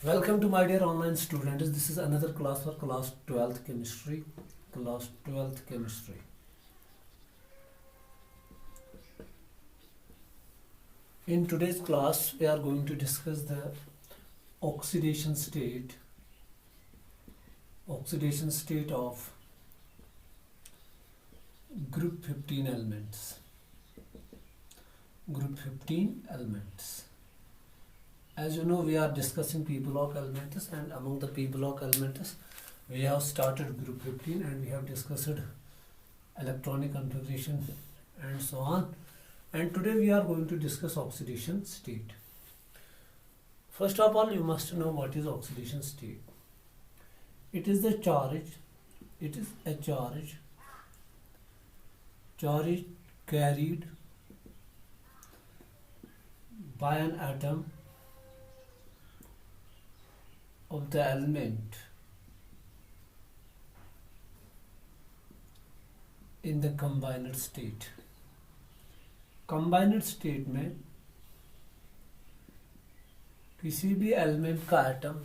Welcome to my dear online students. This is another class for class 12th chemistry. Class 12th chemistry. In today's class, we are going to discuss the oxidation state of group 15 elements. Group 15 elements. As you know, we are discussing p block elements, and among the p block elements, we have started group 15 and we have discussed electronic configuration and so on. And today we are going to discuss oxidation state. First of all, you must know what is oxidation state. It is the charge. It is a charge carried by an atom of the element in the combined state. Combined state में किसी भी element का atom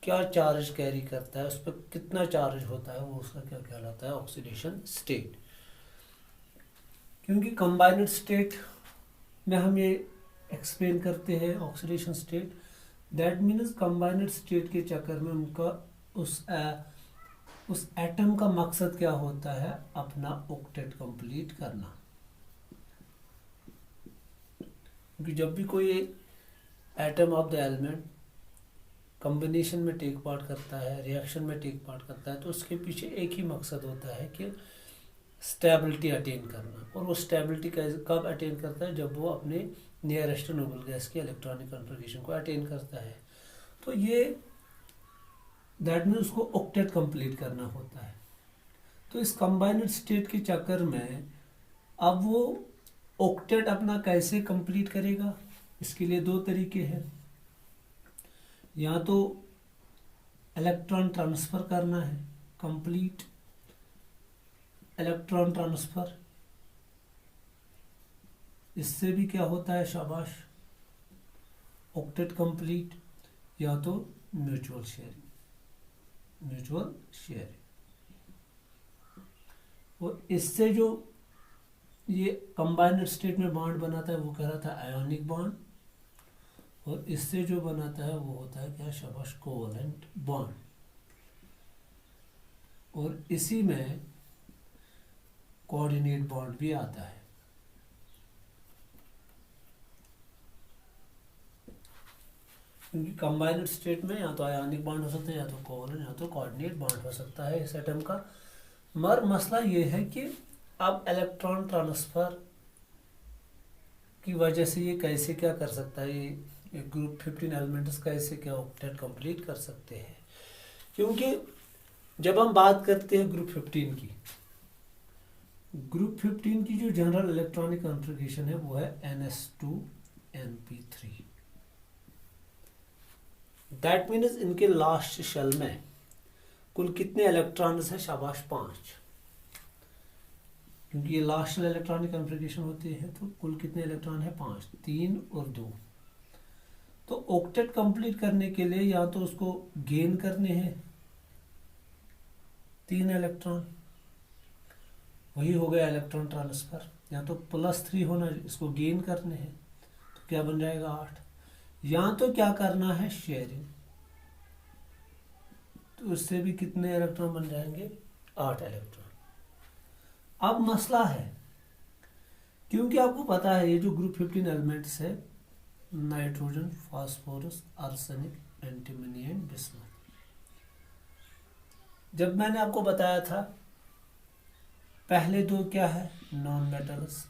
क्या charge carry करता है, उस पर कितना चार्ज होता है, वो उसका क्या कहलाता है, ऑक्सीडेशन स्टेट. क्योंकि कंबाइंड स्टेट में हम ये एक्सप्लेन करते हैं oxidation state, that means combined state के चक्कर में उनका उस एटम का मकसद क्या होता है, अपना ऑक्टेट कंप्लीट करना. क्योंकि जब भी कोई atom of the element combination में टेक पार्ट करता है, रिएक्शन में टेक पार्ट करता है, तो उसके पीछे एक ही मकसद होता है कि स्टेबिलिटी अटेन करना. और वो स्टेबिलिटी कब अटेन करता है, जब वो अपने नियरेस्ट नोबल गैस की इलेक्ट्रॉनिक कॉन्फ़िगरेशन को अटेन करता है. तो ये दैट मीन्स उसको ऑक्टेट कंप्लीट करना होता है. तो इस कंबाइंड स्टेट के चक्कर में अब वो ऑक्टेट अपना कैसे कंप्लीट करेगा, इसके लिए दो तरीके हैं. या तो इलेक्ट्रॉन ट्रांसफ़र करना है, कंप्लीट इलेक्ट्रॉन ट्रांसफ़र. इससे भी क्या होता है, शाबाश, ऑक्टेट कंप्लीट. या तो म्यूचुअल शेयरिंग. और इससे जो ये कंबाइंड स्टेट में बॉन्ड बनाता है वो कहलाता है आयोनिक बॉन्ड. और इससे जो बनाता है वो होता है क्या, शाबाश, कोवलेंट बॉन्ड. और इसी में कोऑर्डिनेट बॉन्ड भी आता है. क्योंकि कंबाइंड स्टेट में या तो आयोनिक बॉन्ड हो सकता है, या तो कोवलेंट, या तो कोऑर्डिनेट बॉन्ड हो सकता है इस एटम का. मगर मसला ये है कि अब इलेक्ट्रॉन ट्रांसफर की वजह से ये कैसे क्या कर सकता है, ये ग्रुप 15 एलिमेंट्स कैसे क्या ऑक्टेट कंप्लीट कर सकते हैं. क्योंकि जब हम बात करते हैं ग्रुप 15 की, ग्रुप 15 की जो जनरल इलेक्ट्रॉनिक कॉन्फ़िगरेशन है वो है NS2Np3. दैट मीन्स इनके लास्ट शेल में कुल कितने इलेक्ट्रॉन्स हैं, शाबाश, 5. क्योंकि ये लास्ट शेल इलेक्ट्रॉनिक कॉन्फ़िगरेशन होती है, तो कुल कितने इलेक्ट्रॉन है, 5, 3 और 2. तो ऑक्टेट कंप्लीट करने के लिए या तो उसको गेन करने हैं 3 इलेक्ट्रॉन, वही हो गया इलेक्ट्रॉन ट्रांसफर. या तो +3 होना, इसको गेन करने हैं, तो क्या बन जाएगा, 8. या तो क्या करना है, शेयरिंग, तो उससे भी कितने इलेक्ट्रॉन बन जाएंगे, 8 इलेक्ट्रॉन. अब मसला है, क्योंकि आपको पता है ये जो ग्रुप 15 एलिमेंट्स है, nitrogen, phosphorus, arsenic, antimony and bismuth. जब मैंने आपको बताया था पहले दो क्या है, नॉन मेटल्स,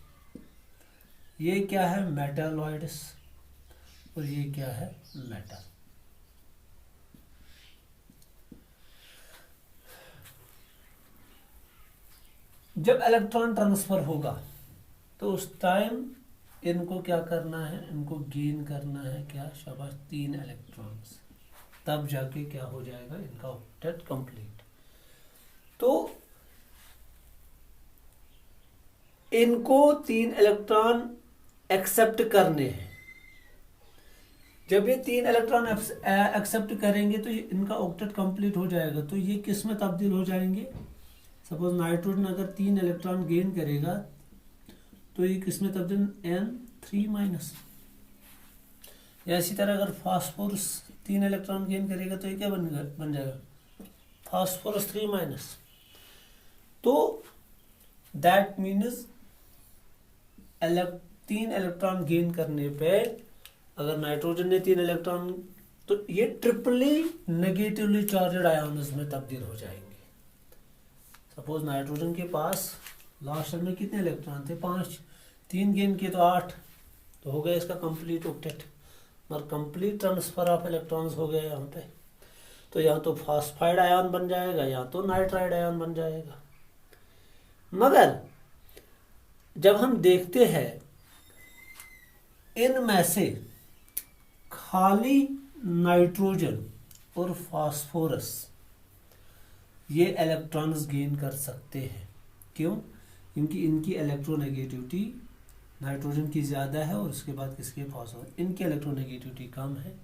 ये क्या है, मेटालॉइड्स, और ये क्या है, मेटल. जब इलेक्ट्रॉन ट्रांसफर होगा तो उस टाइम इनको क्या करना है, इनको गेन करना है क्या, शाबाश, 3 इलेक्ट्रॉन्स. तब जाके क्या हो जाएगा, इनका ऑक्टेट कंप्लीट. तो इनको 3 इलेक्ट्रॉन एक्सेप्ट करने हैं. जब ये 3 इलेक्ट्रॉन एक्सेप्ट करेंगे तो इनका ऑक्टेट कंप्लीट हो जाएगा, तो ये किस में तब्दील हो जाएंगे? सपोज नाइट्रोजन अगर 3 इलेक्ट्रॉन गेन करेगा तो ये किस में तब्दील, N3-। या इसी तरह अगर फास्फोरस 3 इलेक्ट्रॉन गेन करेगा तो ये क्या बन जाएगा, फास्फोरस 3-। तो दैट मीन्स 3 इलेक्ट्रॉन गेन करने पे अगर नाइट्रोजन ने 3 इलेक्ट्रॉन, तो ये ट्रिपली नेगेटिवली चार्जड आयन्स में तब्दील हो जाएंगे। सपोज नाइट्रोजन के पास लास्ट में कितने इलेक्ट्रॉन थे, 5, 3 गेन किए तो 8, तो हो गया इसका कंप्लीट ऑक्टेट, और कंप्लीट ट्रांसफर ऑफ इलेक्ट्रॉन्स हो गया यहाँ पे। तो या तो फास्फाइड आयन बन जाएगा या तो नाइट्राइड आयन बन जाएगा। मगर जब हम देखते हैं इनमें से खाली नाइट्रोजन और फास्फोरस ये इलेक्ट्रॉन्स गेन कर सकते हैं, क्यों? क्योंकि इनकी इलेक्ट्रोनेगेटिविटी नाइट्रोजन की ज़्यादा है और उसके बाद किसके, फास्फोरस, इनकी इलेक्ट्रोनेगेटिविटी कम है,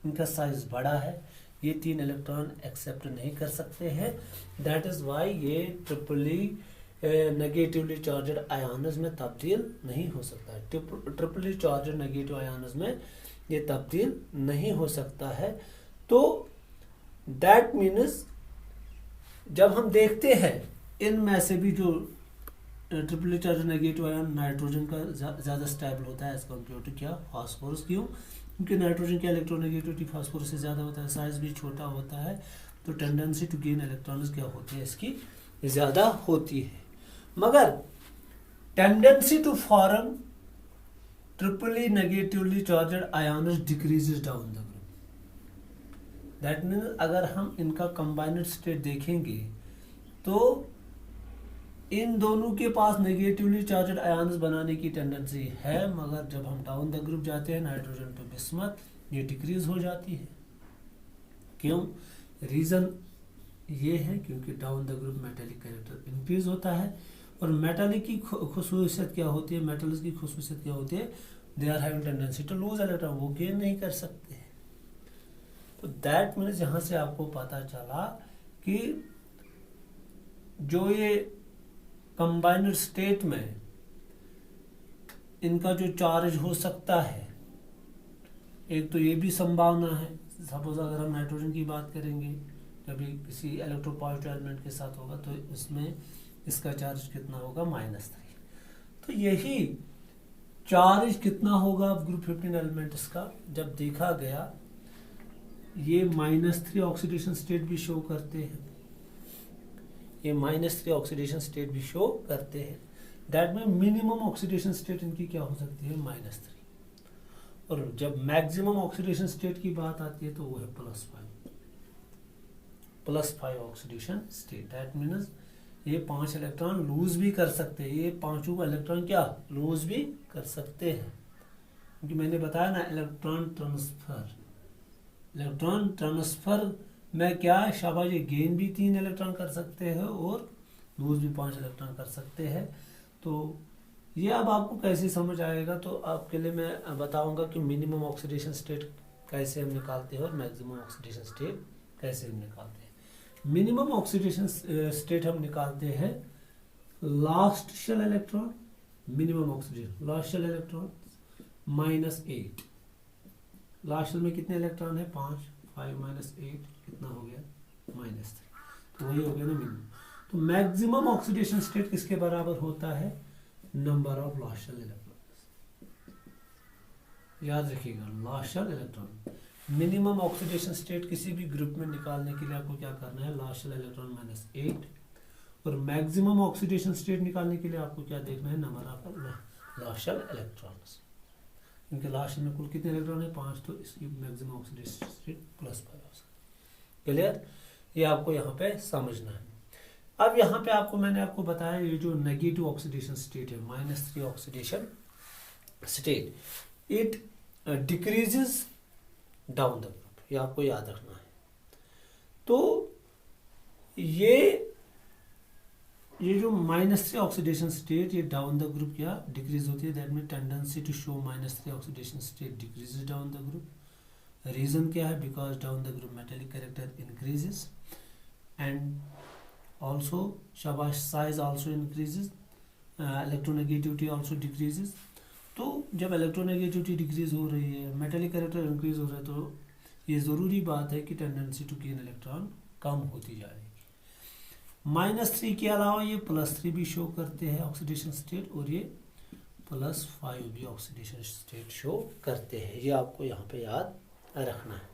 इनका साइज बड़ा है, ये 3 इलेक्ट्रॉन एक्सेप्ट नहीं कर सकते हैं। दैट इज़ वाई ये ट्रिपली नेगेटिवली चार्जड आयन्स में तब्दील नहीं हो सकता है। ट्रिपली चार्जड नेगेटिव आयन्स में ये तब्दील नहीं हो सकता है। तो दैट मीन्स जब हम देखते हैं इनमें से भी जो ट्रिपली चार्जड नेगेटिव आयन नाइट्रोजन का ज़्यादा स्टेबल होता है एज कम्पेयर टू क्या, फास्फोरस। क्यों? क्योंकि नाइट्रोजन की इलेक्ट्रोनेगेटिविटी फास्फोरस से ज़्यादा होता है, साइज भी छोटा होता है, तो टेंडेंसी टू गेन इलेक्ट्रॉन्स क्या होती है, इसकी ज़्यादा होती है। मगर tendency to form triply negatively charged ions decreases down the group. That means अगर हम इनका कंबाइंड स्टेट देखेंगे तो इन दोनों के पास नेगेटिवली चार्जड आयन्स बनाने की टेंडेंसी है, मगर जब हम डाउन द ग्रुप जाते हैं नाइट्रोजन टू बिस्मथ, ये डिक्रीज हो जाती है। क्यों? रीज़न ये है क्योंकि down the group metallic character increase होता है, और मेटालिक की खुसूसियत क्या होती है, मेटल्स की खुसूसियत क्या होती है, they are having tendency to lose electron, वो गेन नहीं कर सकते। तो दैट मीन्स यहाँ से आपको पता चला कि जो ये कंबाइंड स्टेट में इनका जो चार्ज हो सकता है, एक तो ये भी संभावना है, सपोज अगर हम नाइट्रोजन की बात करेंगे, जब ये किसी इलेक्ट्रोपॉजिटिव एलिमेंट के साथ होगा तो इसमें इसका चार्ज कितना होगा, -3। तो यही चार्ज कितना होगा ग्रुप 15 एलिमेंट्स का, जब देखा गया ये -3 ऑक्सीडेशन स्टेट भी शो करते हैं, ये -3 ऑक्सीडेशन स्टेट भी शो करते हैं। दैट में मिनिमम ऑक्सीडेशन स्टेट इनकी क्या हो सकती है, -3, और जब मैक्सिमम ऑक्सीडेशन स्टेट की बात आती है तो वो है +5 ऑक्सीडेशन स्टेट। दैट मीन्स ये 5 इलेक्ट्रॉन लूज भी कर सकते हैं, ये 5 इलेक्ट्रॉन क्या लूज भी कर सकते हैं, क्योंकि मैंने बताया ना इलेक्ट्रॉन ट्रांसफर में क्या है, शाबाश, ये गेन भी 3 इलेक्ट्रॉन कर सकते हैं और लूज भी 5 इलेक्ट्रॉन कर सकते हैं। तो ये अब आपको कैसे समझ आएगा, तो आपके लिए मैं बताऊंगा कि मिनिमम ऑक्सीडेशन स्टेट कैसे हम निकालते हैं और मैक्सिमम ऑक्सीडेशन स्टेट कैसे हम निकालते हैं। मिनिमम ऑक्सीडेशन स्टेट हम निकालते हैं last shell electron, minimum oxidation last shell electron -8, last shell में कितने इलेक्ट्रॉन है, 5 8 कितना हो गया, -3, तो वही हो गया ना मिनिमम। तो मैक्सिमम ऑक्सीडेशन स्टेट किसके बराबर होता है, number of last shell electron. याद रखिएगा last shell electron. Minimum oxidation state किसी भी ग्रुप में निकालने के लिए आपको क्या करना है, लास्ट शेल इलेक्ट्रॉन -8, और मैक्सिमम ऑक्सीडेशन स्टेट निकालने के लिए आपको क्या देखना है, number of last shell electrons. इनके लास्ट में कुल कितने इलेक्ट्रॉन है, 5, तो इसकी मैक्सिमम ऑक्सीडेशन स्टेट +5 हो सकता है। क्लियर? ये आपको यहाँ पे समझना है। अब यहाँ पे मैंने आपको बताया ये जो नेगेटिव ऑक्सीडेशन स्टेट है, -3 oxidation state, it decreases down the group, ये आपको याद रखना है। तो ये जो -3 ऑक्सीडेशन स्टेट, ये डाउन द ग्रुप क्या डिक्रीज होती है, that mean tendency to show -3 oxidation state decreases down the group. Reason क्या है? Because down the group metallic character increases and also शाबाश size also increases, electronegativity also decreases. तो जब electronegativity decrease हो रही है, मेटेलिक कैरेक्टर इंक्रीज हो रहा है, तो ये ज़रूरी बात है कि टेंडेंसी टू गेन इलेक्ट्रॉन कम होती जा रही है। -3 के अलावा ये +3 भी शो करते हैं ऑक्सीडेशन स्टेट, और ये +5 भी ऑक्सीडेशन स्टेट शो करते हैं। ये आपको यहाँ पे याद रखना है।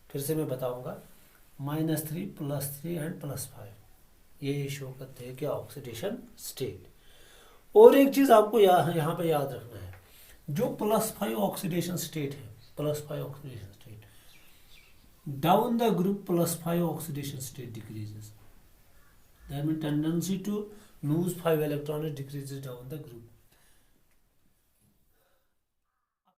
फिर से मैं बताऊंगा, -3, +3 एंड +5 ये शो करते हैं कि ऑक्सीडेशन स्टेट। और एक चीज़ आपको यहाँ पे याद रखना है, जो +5 ऑक्सीडेशन स्टेट है, +5 oxidation state, down the group +5 oxidation state decreases, that mean tendency to lose 5 electron decreases down the group.